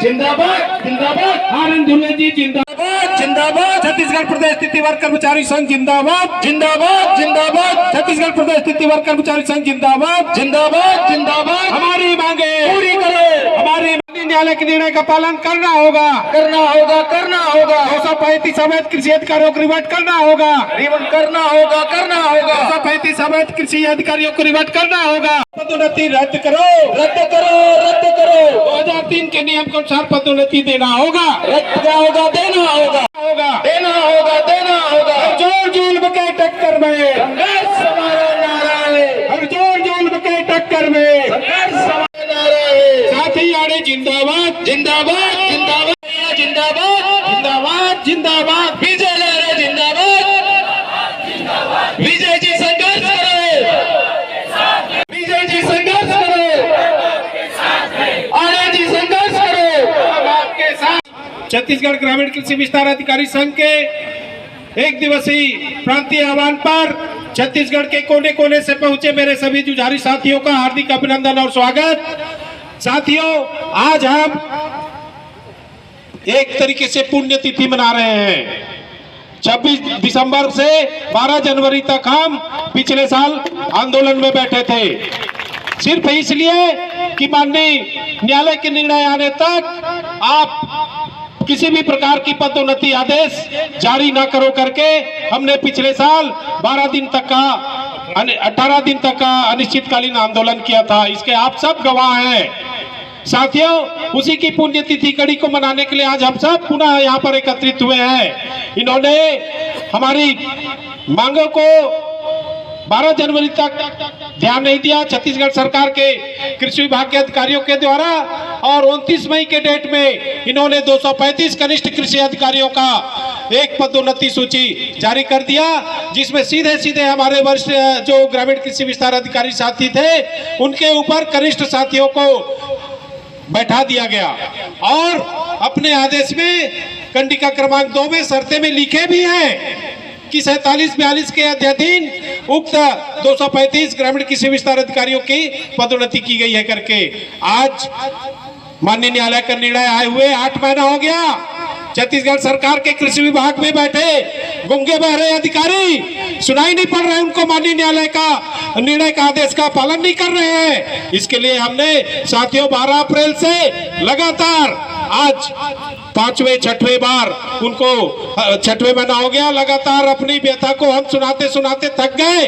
जिंदाबाद जिंदाबाद। आनंद दुल्ले जी जिंदाबाद जिंदाबाद। छत्तीसगढ़ प्रदेश स्थिति वर्ग कर्मचारी संघ जिंदाबाद जिंदाबाद जिंदाबाद। छत्तीसगढ़ प्रदेश स्थिति वर्ग कर्मचारी संघ जिंदाबाद जिंदाबाद जिंदाबाद। हमारी मांगे पूरी करो, हमारी न्यायालय के निर्णय का पालन करना होगा करना होगा करना होगा। 235 अवैध कृषि अधिकारियों को रिवर्ट करना होगा करना होगा करना होगा। 235 अवैध कृषि अधिकारियों को रिवर्ट करना होगा। पदोन्नति रद्द करो रद्द करो रद्द करो। 2003 के नियम के अनुसार पदोन्नति देना होगा रद्द होगा देना होगा देना होगा देना होगा। जोर जुल्म के टक्कर में संघर्ष हमारा नारा है। हर जोर जुल्म के टक्कर में संघर्ष हमारा नारा है। साथी आड़े जिंदाबाद जिंदाबाद जिंदाबाद जिंदाबाद जिंदाबाद जिंदाबाद। विजय लहरे जिंदाबाद विजय जी संघर्ष करो विजय जी संघर्ष करो आड़े जी संघर्ष करो हम आपके साथ। छत्तीसगढ़ ग्रामीण कृषि विस्तार अधिकारी संघ के एक दिवसीय प्रांतीय आह्वान पर छत्तीसगढ़ के कोने कोने से पहुंचे मेरे सभी जुझारू साथियों का हार्दिक अभिनंदन और स्वागत। साथियों, आज हम एक तरीके से पुण्यतिथि मना रहे हैं। 26 दिसंबर से 12 जनवरी तक हम पिछले साल आंदोलन में बैठे थे, सिर्फ इसलिए कि माननीय न्यायालय के निर्णय आने तक आप किसी भी प्रकार की पदोन्नति आदेश जारी न करो करके हमने पिछले साल 18 दिन तक का अनिश्चितकालीन आंदोलन किया था। इसके आप सब गवाह हैं। साथियों, उसी की पुण्यतिथि कड़ी को मनाने के लिए आज हम सब पुनः यहाँ पर एकत्रित हुए हैं। इन्होंने हमारी मांगों को 12 जनवरी तक ध्यान नहीं दिया छत्तीसगढ़ सरकार के कृषि विभाग के अधिकारियों के द्वारा, और 29 मई के डेट में इन्होंने 235 कनिष्ठ कृषि अधिकारियों का एक पदोन्नति सूची जारी कर दिया, जिसमें सीधे सीधे हमारे वरिष्ठ जो ग्रामीण कृषि विस्तार अधिकारी साथी थे उनके ऊपर कनिष्ठ साथियों को बैठा दिया गया। और अपने आदेश में कंडिका क्रमांक 2 में शर्तें में लिखे भी हैं कि 47-42 के अध्याधीन उक्त 235 ग्रामीण कृषि विस्तार अधिकारियों की पदोन्नति की गई है करके। आज माननीय न्यायालय का निर्णय आए हुए 8 महीना हो गया। छत्तीसगढ़ सरकार के कृषि विभाग में बैठे गूंगे बहरे अधिकारी सुनाई नहीं पड़ रहे, उनको माननीय न्यायालय का निर्णय का आदेश का पालन नहीं कर रहे हैं। इसके लिए हमने साथियों 12 अप्रैल से लगातार आज 5वें 6वें बार उनको 6वें महीना हो गया, लगातार अपनी व्यथा को हम सुनाते सुनाते थक गए।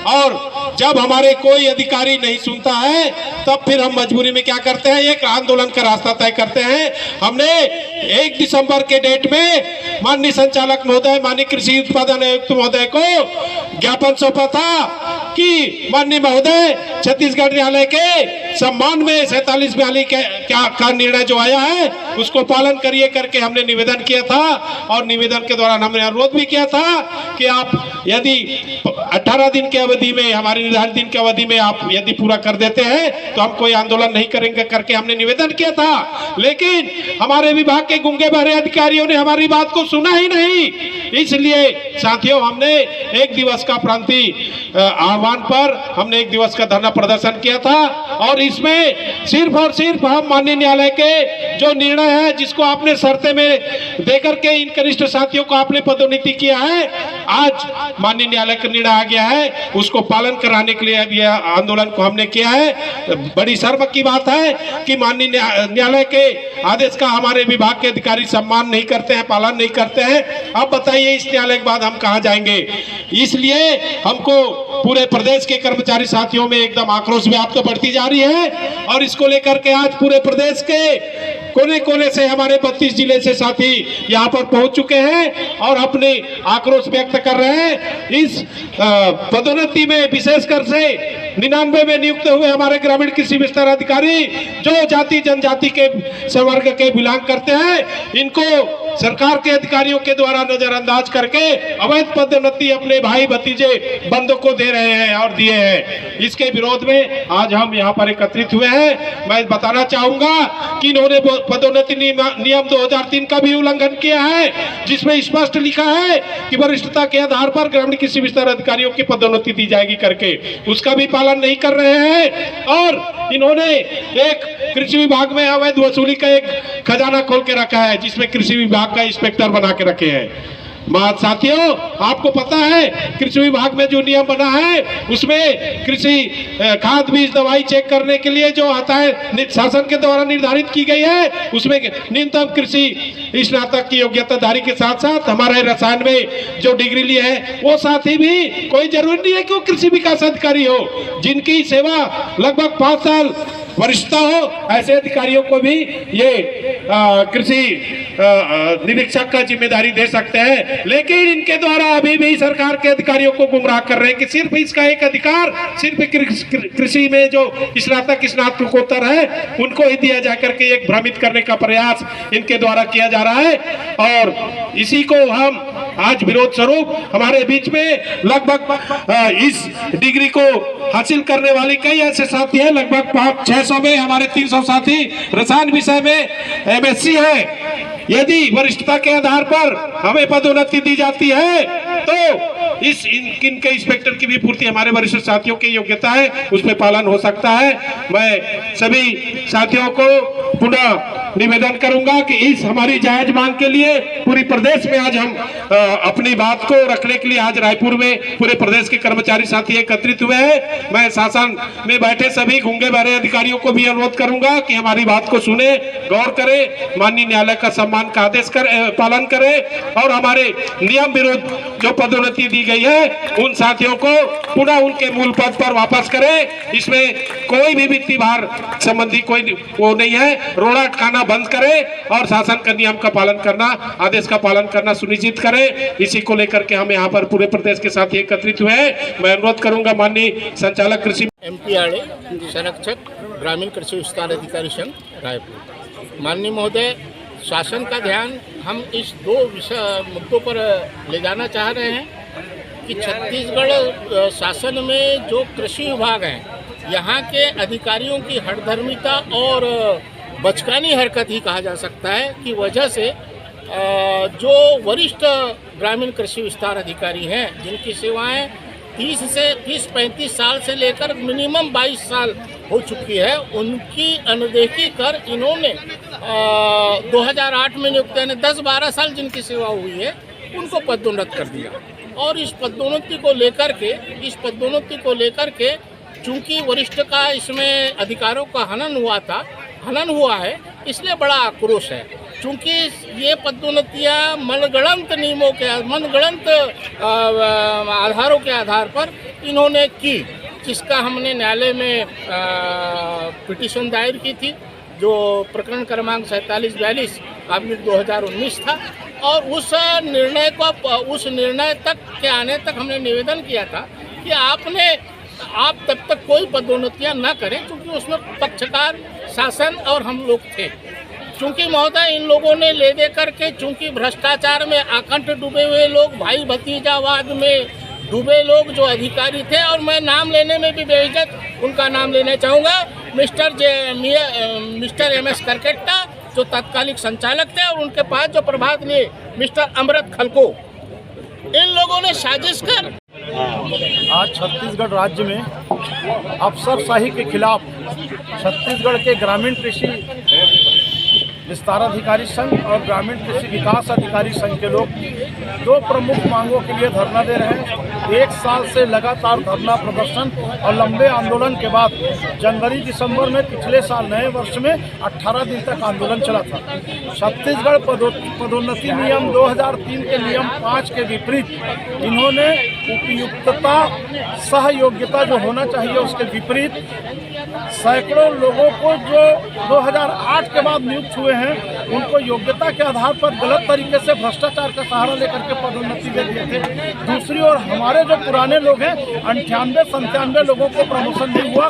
और जब हमारे कोई अधिकारी नहीं सुनता है तब फिर हम मजबूरी में क्या करते हैं, एक आंदोलन का रास्ता तय करते हैं। हमने 1 दिसंबर के डेट में माननीय संचालक महोदय, माननीय कृषि उत्पादन आयुक्त महोदय को ज्ञापन सौंपा था कि माननीय महोदय छत्तीसगढ़ न्यायालय के सम्मान में 47-42 का निर्णय जो आया है उसको पालन करिए करके हमने निवेदन किया था। और निवेदन के दौरान हमने अनुरोध भी किया था कि आप यदि 18 दिन के अवधि में, हमारी निर्धारित दिन की अवधि में आप यदि पूरा कर देते हैं तो हम कोई आंदोलन नहीं करेंगे करके हमने निवेदन किया था। लेकिन हमारे विभाग के गूंगे बहरे अधिकारियों ने हमारी बात को सुना ही नहीं। इसलिए साथियों, हमने 1 दिवस का प्रांतीय आह्वान पर हमने 1 दिवस का धरना प्रदर्शन किया था। और इसमें सिर्फ और सिर्फ हम माननीय न्यायालय के जो निर्णय है, जिसको आपने शर्तें में देकर के इन कनिष्ठ साथियों को आपने पदोन्नति किया है, आज माननीय न्यायालय का निर्णय आ गया है, उसको पालन कराने के लिए अब यह आंदोलन को हमने किया है। बड़ी शर्म की बात है कि माननीय न्यायालय के आदेश का हमारे विभाग के अधिकारी सम्मान नहीं करते हैं, पालन नहीं करते हैं। अब बताइए इस न्यायालय के बाद हम कहां जाएंगे। इसलिए हमको पूरे प्रदेश के कर्मचारी साथियों में एकदम आक्रोश व्याप्त बढ़ती जा रही है। और इसको लेकर के आज पूरे प्रदेश के कोने कोने से हमारे 32 जिले से साथी यहाँ पर पहुंच चुके हैं और अपने आक्रोश व्यक्त कर रहे हैं। इस पदोन्नति में विशेषकर से 99 में नियुक्त हुए हमारे ग्रामीण कृषि विस्तार अधिकारी जो जाति जनजाति के संवर्ग के बिलोंग करते हैं, इनको सरकार के अधिकारियों के द्वारा नजरअंदाज करके अवैध पदोन्नति अपने भाई भतीजे बंधु को दे रहे हैं और दिए हैं। इसके विरोध में आज हम यहाँ पर एकत्रित हुए हैं। मैं बताना चाहूंगा कि इन्होंने पदोन्नति नियम 2003 का भी उल्लंघन किया है, जिसमें स्पष्ट लिखा है कि वरिष्ठता के आधार पर ग्रामीण कृषि विस्तार अधिकारियों की पदोन्नति दी जाएगी करके, उसका भी पालन नहीं कर रहे हैं और इन्होंने एक कृषि विभाग में अवैध वसूली का एक खजाना खोल के रखा है, जिसमें कृषि विभाग का इंस्पेक्टर बना के रखे हैं। साथियों, आपको पता है कृषि विभाग में जो नियम बना है उसमें कृषि खाद बीज दवाई चेक करने के लिए जो आता है शासन के द्वारा निर्धारित की गई है, उसमें न्यूनतम कृषि स्नातक की योग्यताधारी के साथ साथ हमारे रसायन में जो डिग्री ली है वो साथी भी कोई जरूरी नहीं है कि वो कृषि विकास अधिकारी हो। जिनकी सेवा लगभग 5 साल वरिष्ठता हो, ऐसे अधिकारियों को भी ये कृषि निरीक्षक का जिम्मेदारी दे सकते हैं। लेकिन इनके द्वारा अभी भी सरकार के अधिकारियों को गुमराह कर रहे हैं कि सिर्फ इसका एक अधिकार सिर्फ कृषि में जो स्नातकोत्तर है उनको ही दिया जा करके एक भ्रमित करने का प्रयास इनके द्वारा किया जा रहा है। और इसी को हम आज विरोध स्वरूप हमारे बीच में लगभग इस डिग्री को हासिल करने वाली कई ऐसे साथी हैं, लगभग 500-600 में हमारे 300 साथी रसायन विषय में MSc है। यदि वरिष्ठता के आधार पर हमें पदोन्नति दी जाती है तो इनके इंस्पेक्टर की भी पूर्ति हमारे वरिष्ठ साथियों की योग्यता है, उसमें पालन हो सकता है। मैं सभी साथियों को पुनः निवेदन करूंगा कि इस हमारी जायज मांग के लिए पूरी प्रदेश में आज हम अपनी बात को रखने के लिए आज रायपुर में पूरे प्रदेश के कर्मचारी साथी एकत्रित हुए हैं। मैं शासन में बैठे सभी गूंगे बहरे अधिकारियों को भी अनुरोध करूंगा कि हमारी बात को सुने, गौर करें, माननीय न्यायालय का सम्मान का आदेश पालन करें और हमारे नियम विरुद्ध जो पदोन्नति दी गई है उन साथियों को पुनः उनके मूल पद पर वापस करें। इसमें कोई भी वित्तीय भार संबंधी कोई वो नहीं है। रोड़ा अटकाना बंद करें और शासन का नियम का पालन करना, आदेश का पालन करना सुनिश्चित करें। इसी को लेकर के हम यहाँ पर पूरे प्रदेश के साथी एकत्रित हुए हैं। मैं अनुरोध करूंगा माननीय संचालक कृषि MPRA संरक्षक ग्रामीण कृषि विस्तार अधिकारी संघ रायपुर, माननीय महोदय, शासन का ध्यान हम इस 2 मुद्दों पर ले जाना चाह रहे हैं कि छत्तीसगढ़ शासन में जो कृषि विभाग हैं यहाँ के अधिकारियों की हठधर्मिता और बचकानी हरकत ही कहा जा सकता है की वजह से जो वरिष्ठ ग्रामीण कृषि विस्तार अधिकारी हैं जिनकी सेवाएं 30-35 साल से लेकर मिनिमम 22 साल हो चुकी है, उनकी अनदेखी कर इन्होंने 2008 में नियुक्त यानी 10-12 साल जिनकी सेवा हुई है उनको पदोन्नत कर दिया। और इस पदोन्नति को लेकर के चूंकि वरिष्ठ का इसमें अधिकारों का हनन हुआ है, इसलिए बड़ा आक्रोश है। चूंकि ये पदोन्नतियाँ मनगढ़ंत आधारों के आधार पर इन्होंने की, जिसका हमने न्यायालय में पिटीशन दायर की थी जो प्रकरण क्रमांक 4742/2019 था। और उस निर्णय तक के आने तक हमने निवेदन किया था कि आप तब तक कोई पदोन्नतियाँ न करें, क्योंकि उसमें पक्षकार शासन और हम लोग थे। चूंकि महोदय इन लोगों ने ले दे करके, चूंकि भ्रष्टाचार में आकंठ डूबे हुए लोग, भाई भतीजावाद में डूबे लोग जो अधिकारी थे, और मैं नाम लेने में भी बेइज्जत उनका नाम लेना चाहूँगा, मिस्टर MS करकेट्टा जो तत्कालिक संचालक थे, और उनके पास जो प्रभात लिए मिस्टर अमृत खलको, इन लोगों ने साजिश कर आज छत्तीसगढ़ राज्य में अफसरशाही के खिलाफ छत्तीसगढ़ के ग्रामीण कृषि विस्तार अधिकारी संघ और ग्रामीण कृषि विकास अधिकारी संघ के लोग 2 प्रमुख मांगों के लिए धरना दे रहे हैं। 1 साल से लगातार धरना प्रदर्शन और लंबे आंदोलन के बाद जनवरी-दिसंबर में पिछले साल नए वर्ष में 18 दिन तक आंदोलन चला था। छत्तीसगढ़ पदोन्नति नियम 2003 के नियम 5 के विपरीत इन्होंने उपयुक्तता सह योग्यता जो होना चाहिए उसके विपरीत सैकड़ों लोगों को जो 2008 के बाद नियुक्त हुए हैं उनको योग्यता के आधार पर गलत तरीके से भ्रष्टाचार का सहारा लेकर के पदोन्नति दे दिए थे। दूसरी ओर हमारे जो पुराने लोग हैं 98-97 लोगों को प्रमोशन नहीं हुआ।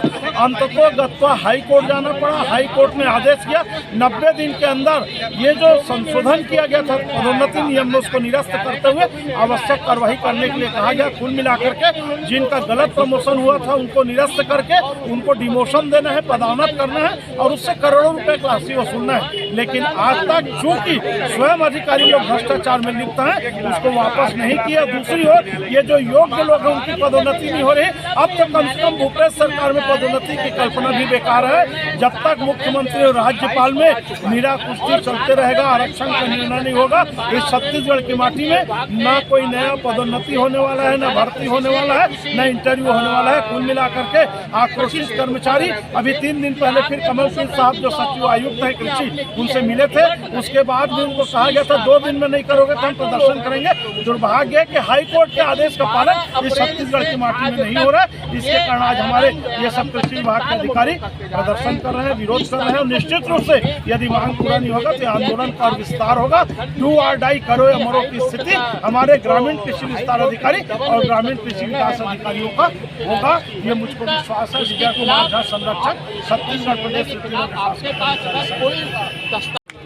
अंततः हाई कोर्ट जाना पड़ा। हाई कोर्ट ने आदेश किया 90 दिन के अंदर ये जो संशोधन किया गया था पदोन्नति नियम में उसको निरस्त करते हुए आवश्यक कार्रवाई करने के लिए कहा गया। कुल मिलाकर के जिनका गलत प्रमोशन हुआ था उनको निरस्त करके उनको डिमोशन देना है, पदोन्नत करना है और उससे करोड़ों रुपए की राशि वसूलना है। लेकिन आज तक चूंकि स्वयं अधिकारी लोग भ्रष्टाचार में लिप्त हैं, उसको वापस नहीं किया। दूसरी ओर ये जो योग्य लोग हैं उनकी पदोन्नति नहीं हो रही। अब तो कम से कम भूपेश सरकार में पदोन्नति की कल्पना भी बेकार है। जब तक मुख्यमंत्री और राज्यपाल में मीरा कुश्ती चलते रहेगा, आरक्षण का निर्णय नहीं होगा, इस छत्तीसगढ़ की माटी में न कोई नया पदोन्नति होने वाला है, न भर्ती होने वाला है, न इंटरव्यू होने वाला है। कुल मिलाकर के आक्रोशित कर्मचारी अभी 3 दिन पहले फिर कमल सिंह साहब जो सचिव आयुक्त है कृषि, उनसे मिले थे। उसके बाद भी उनको कहा गया था 2 दिन में नहीं करोगे तो हम प्रदर्शन करेंगे। दुर्भाग्य है कि हाईकोर्ट के आदेश का पालन इस छत्तीसगढ़ की माटी में नहीं हो रहा है। इसके कारण आज हमारे ये सब कृषि विभाग के अधिकारी प्रदर्शन कर रहे हैं, विरोध कर रहे हैं। निश्चित रूप से यदि मांग पूरा नहीं होगा तो आंदोलन का विस्तार होगा। डू और डाई, करो या मरो की स्थिति हमारे ग्रामीण कृषि विस्तार अधिकारी और ग्रामीण कृषि विकास अधिकारियों का होगा, ये मुझको विश्वास है। विजय कुमार झा, संरक्षक, छत्तीसगढ़ प्रदेश।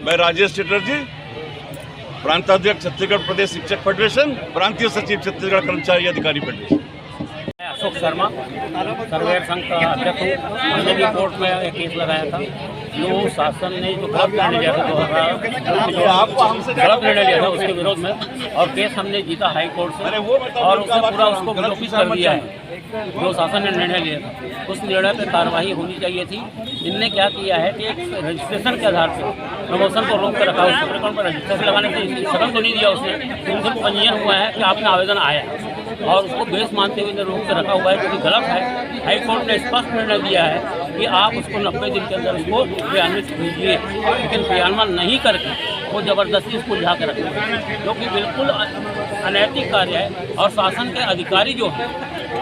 मैं राजेश चटर्जी, प्रांताध्यक्ष छत्तीसगढ़ प्रदेश शिक्षक फेडरेशन, प्रांतीय सचिव छत्तीसगढ़ कर्मचारी अधिकारी फेडरेशन। अशोक शर्मा, सर्वेयर संघ का अध्यक्ष हूँ। हमने भी कोर्ट में एक केस लगाया था। जो शासन ने जो गलत निर्णय लिया था, गलत निर्णय लिया था उसके विरोध में, और केस हमने जीता हाई कोर्ट से, और उसने पूरा उसको विलोपित कर दिया है। जो शासन ने निर्णय लिया था उस निर्णय पर कार्रवाई होनी चाहिए थी। इनने क्या किया है कि एक रजिस्ट्रेशन के आधार पर प्रमोशन को रोक कर रखा। उस प्रकरण पर रजिस्ट्रेशन लगाने से शरण तो नहीं दिया उसने, उनसे पंजीयन हुआ है कि आपने आवेदन आया, और उसको बेस मानते हुए रोक कर रखा हुआ है, जो कि गलत है। हाई कोर्ट ने स्पष्ट निर्णय दिया है कि आप उसको 90 दिन के अंदर उसको क्रियान्वित कीजिए, लेकिन क्रियान्वयन नहीं करके वो ज़बरदस्ती उसको उलझा कर रखें, जो कि बिल्कुल अनैतिक कार्य है। और शासन के अधिकारी जो हैं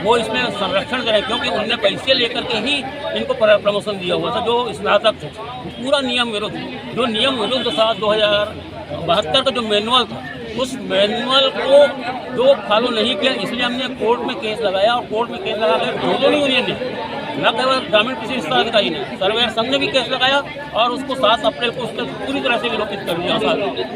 वो इसमें संरक्षण करें, क्योंकि उनने पैसे लेकर के ही इनको प्रमोशन दिया हुआ था। जो स्नातक थे पूरा नियम विरुद्ध, जो नियम विरुद्ध था 2072 का जो मैनुअल था, उस मैनुअल को जो फॉलो नहीं किया, इसलिए हमने कोर्ट में केस लगाया। और कोर्ट में केस लगा कर दोनों यूनियन ने, न केवल ग्रामीण कृषि विस्तार अधिकारी ने, सर्वेयर संघ ने भी केस लगाया, और उसको 7 अप्रैल को उसने पूरी तरह से विलोपित कर दिया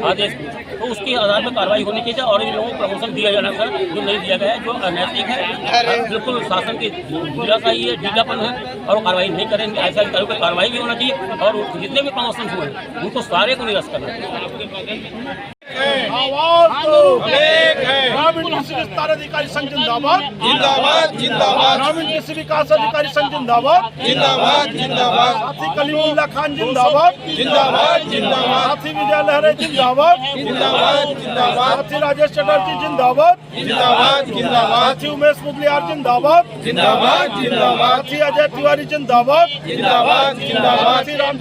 आदेश को। तो उसके आधार पर कार्रवाई होनी चाहिए, और इन लोगों को प्रमोशन दिया जाना सर जो नहीं दिया गया है, जो अनैतिक है, बिल्कुल शासन की ढीलाशाही है, ढीलापन है, और वो कार्रवाई नहीं करेंगे। ऐसे अधिकारियों पर कार्रवाई भी होना चाहिए, और जितने भी प्रमोशन हुए हैं उनको सारे को निरस्त करना चाहिए। आवाज तो एक है। ग्रामीण कृषि विस्तार अधिकारी संघ जिंदाबाद, जिंदाबाद जिंदाबाद। ग्रामीण कृषि विकास अधिकारी संघ जिंदाबाद, जिंदाबाद जिंदाबाद। साथी कलीमुल्ला खान जिंदाबाद, जिंदाबाद जिंदाबाद। साथी विजय लहरे जिंदाबाद, जिंदाबाद जिंदाबाद। साथी राजेश चटर्जी जिंदाबाद, जिंदाबाद जिंदाबाद। साथी उमेश मुगलियार जिंदाबाद, जिंदाबाद जिंदाबाद। साथी अजय तिवारी जिंदाबाद, जिंदाबाद जिंदाबाद। साथी राम